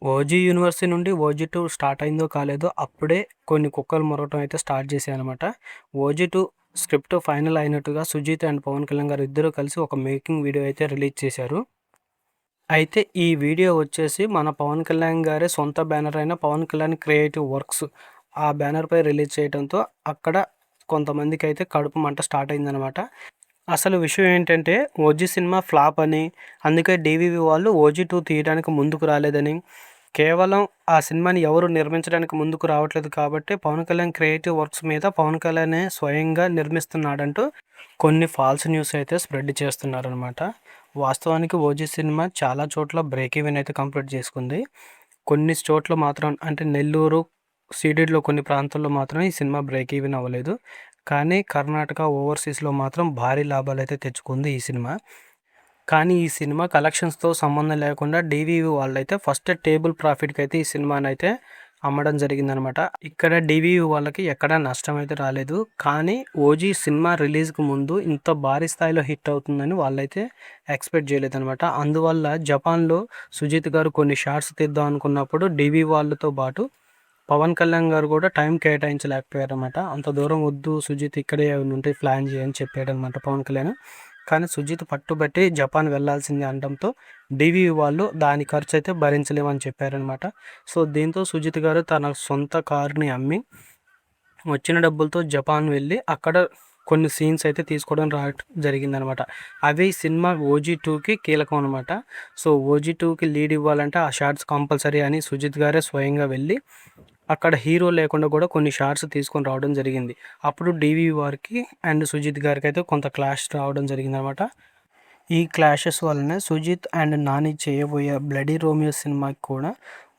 OG university నుండి OG 2 start అయిందో కాలేదో అప్పుడే కొన్ని కుక్కలు మొరగటం అయితే స్టార్ట్ చేశాయనమాట. ఓజీ 2 స్క్రిప్ట్ ఫైనల్ అయినట్టుగా సుజీత్ అండ్ పవన్ కళ్యాణ్ గారు ఇద్దరు కలిసి ఒక మేకింగ్ వీడియో అయితే రిలీజ్ చేశారు. అయితే ఈ వీడియో వచ్చేసి మన పవన్ కళ్యాణ్ గారి సొంత బ్యానర్ అయిన పవన్ కళ్యాణ్ క్రియేటివ్ వర్క్స్ ఆ బ్యానర్పై రిలీజ్ చేయడంతో అక్కడ కొంతమందికి అయితే కడుపు మంట స్టార్ట్ అయిందనమాట. అసలు విషయం ఏంటంటే ఓజీ సినిమా ఫ్లాప్ అని, అందుకే డీవీవీ వాళ్ళు ఓజీ 2 తీయడానికి ముందుకు రాలేదని, కేవలం ఆ సినిమాని ఎవరు నిర్మించడానికి ముందుకు రావట్లేదు కాబట్టి పవన్ కళ్యాణ్ క్రియేటివ్ వర్క్స్ మీద పవన్ కళ్యాణే స్వయంగా నిర్మిస్తున్నాడంటూ కొన్ని ఫాల్స్ న్యూస్ అయితే స్ప్రెడ్ చేస్తున్నారనమాట. వాస్తవానికి ఓజీ సినిమా చాలా చోట్ల బ్రేక్ ఈవెన్ అయితే కంప్లీట్ చేసుకుంది. కొన్ని చోట్ల మాత్రం అంటే నెల్లూరు, సీడెడ్లో కొన్ని ప్రాంతాల్లో మాత్రం ఈ సినిమా బ్రేక్ ఈవెన్ అవ్వలేదు. కానీ కర్ణాటక, ఓవర్సీస్‌లో మాత్రం భారీ లాభాలైతే తెచ్చుకుంది ఈ సినిమా. కానీ ఈ సినిమా కలెక్షన్స్‌తో సంబంధం లేకుండా డీవీవీ వాళ్ళైతే ఫస్ట్ టేబుల్ ప్రాఫిట్‌కైతే ఈ సినిమానైతే అమ్మడం జరిగిందనమాట. ఇక్కడ డీవీవీ వాళ్ళకి ఎక్కడా నష్టం అయితే రాలేదు. కానీ ఓజీ సినిమా రిలీజ్‌కి ముందు ఇంత భారీ స్థాయిలో హిట్ అవుతుందని వాళ్ళైతే ఎక్స్‌పెక్ట్ చేయలేదనమాట. అందువల్ల జపాన్‌లో సుజిత్ గారు కొన్ని షాట్స్ తీద్దాం అనుకున్నప్పుడు డీవీ వాళ్ళతో పాటు పవన్ కళ్యాణ్ గారు కూడా టైం కేటాయించలేకపోయారనమాట. అంత దూరం వద్దు సుజిత్, ఇక్కడే ఉంటే ప్లాన్ చేయని చెప్పాడనమాట పవన్ కళ్యాణ్. కానీ సుజిత్ పట్టుబట్టి జపాన్ వెళ్ళాల్సిందే అనడంతో డీవీవీ వాళ్ళు దాని ఖర్చు అయితే భరించలేమని చెప్పారనమాట. సో దీంతో సుజిత్ గారు తన సొంత కారుని అమ్మి వచ్చిన డబ్బులతో జపాన్ వెళ్ళి అక్కడ కొన్ని సీన్స్ అయితే తీసుకోవడం జరిగిందనమాట. అవి సినిమా ఓజీ 2కి కీలకం అనమాట. సో ఓజీ 2కి లీడ్ ఇవ్వాలంటే ఆ షార్ట్స్ కంపల్సరీ అని సుజిత్ గారే స్వయంగా వెళ్ళి అక్కడ హీరో లేకుండా కూడా కొన్ని షార్ట్స్ తీసుకొని రావడం జరిగింది. అప్పుడు డీవీ వారికి అండ్ సుజిత్ గారికి అయితే కొంత క్లాష్ రావడం జరిగిందనమాట. ఈ క్లాషెస్ వల్లనే సుజిత్ అండ్ నాని చేయబోయే బ్లడీ రోమియో సినిమాకి కూడా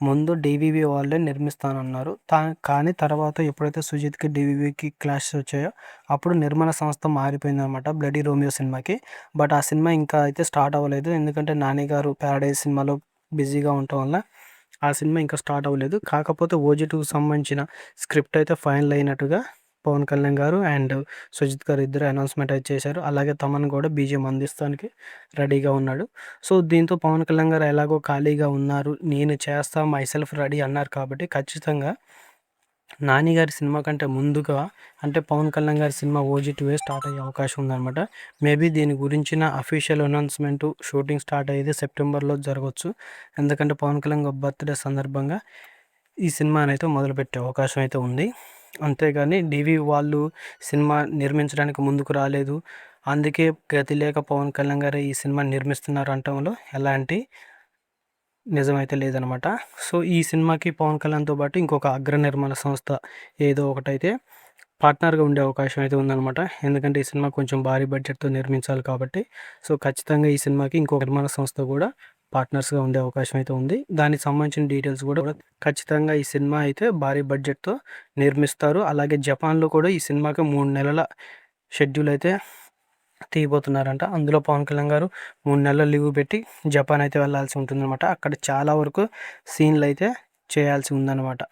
ముందు డీవీవీ వాళ్ళే నిర్మిస్తానన్నారు. కానీ తర్వాత ఎప్పుడైతే సుజిత్కి డీవీవీకి క్లాషెస్ వచ్చాయో అప్పుడు నిర్మాణ సంస్థ మారిపోయిందనమాట బ్లడీ రోమియో సినిమాకి. బట్ ఆ సినిమా ఇంకా అయితే స్టార్ట్ అవ్వలేదు. ఎందుకంటే నాని గారు ప్యారడైజ్ సినిమాలో బిజీగా ఉండటం వల్ల ఆ సినిమా ఇంకా స్టార్ట్ అవ్వలేదు. కాకపోతే ఓజీ 2కి సంబంధించిన స్క్రిప్ట్ అయితే ఫైనల్ అయినట్టుగా పవన్ కళ్యాణ్ గారు అండ్ సుజిత్ గారు ఇద్దరు అనౌన్స్మెంట్ అయితే చేశారు. అలాగే తమన్ కూడా బీజీఎం అందిస్తానికి రెడీగా ఉన్నాడు. సో దీంతో పవన్ కళ్యాణ్ గారు ఎలాగో ఖాళీగా ఉన్నారు, నేను చేస్తా మైసెల్ఫ్ రెడీ అన్నారు కాబట్టి ఖచ్చితంగా నాని గారి సినిమా కంటే ముందుగా అంటే పవన్ కళ్యాణ్ గారి సినిమా ఓజీ 2 స్టార్ట్ అయ్యే అవకాశం ఉందన్నమాట. మేబీ దీని గురించిన అఫీషియల్ అనౌన్స్మెంట్ షూటింగ్ స్టార్ట్ అయ్యేది సెప్టెంబర్లో జరగవచ్చు. ఎందుకంటే పవన్ కళ్యాణ్ బర్త్డే సందర్భంగా ఈ సినిమానైతే మొదలుపెట్టే అవకాశం అయితే ఉంది. అంతేగాని డీవీ వాళ్ళు సినిమా నిర్మించడానికి ముందుకు రాలేదు, అందుకే గతి లేక పవన్ కళ్యాణ్ గారు ఈ సినిమా నిర్మిస్తున్నారు అనటంలో ఎలాంటి నిజమైతే లేదనమాట. సో ఈ సినిమాకి పవన్ కళ్యాణ్తో పాటు ఇంకొక అగ్ర నిర్మాణ సంస్థ ఏదో ఒకటైతే పార్ట్నర్గా ఉండే అవకాశం అయితే ఉందన్నమాట. ఎందుకంటే ఈ సినిమా కొంచెం భారీ బడ్జెట్తో నిర్మించాలి కాబట్టి సో ఖచ్చితంగా ఈ సినిమాకి ఇంకొక నిర్మాణ సంస్థ కూడా పార్ట్నర్స్గా ఉండే అవకాశం అయితే ఉంది. దానికి సంబంధించిన డీటెయిల్స్ కూడా ఖచ్చితంగా ఈ సినిమా అయితే భారీ బడ్జెట్తో నిర్మిస్తారు. అలాగే జపాన్లో కూడా ఈ సినిమాకి 3 నెలల షెడ్యూల్ అయితే తీయబోతున్నారంట. అందులో పవన్ కళ్యాణ్ గారు 3 నెలలు లీవ్ పెట్టి జపాన్ అయితే వెళ్ళాల్సి ఉంటుందన్నమాట. అక్కడ చాలా వరకు సీన్లు అయితే చేయాల్సి ఉందన్నమాట.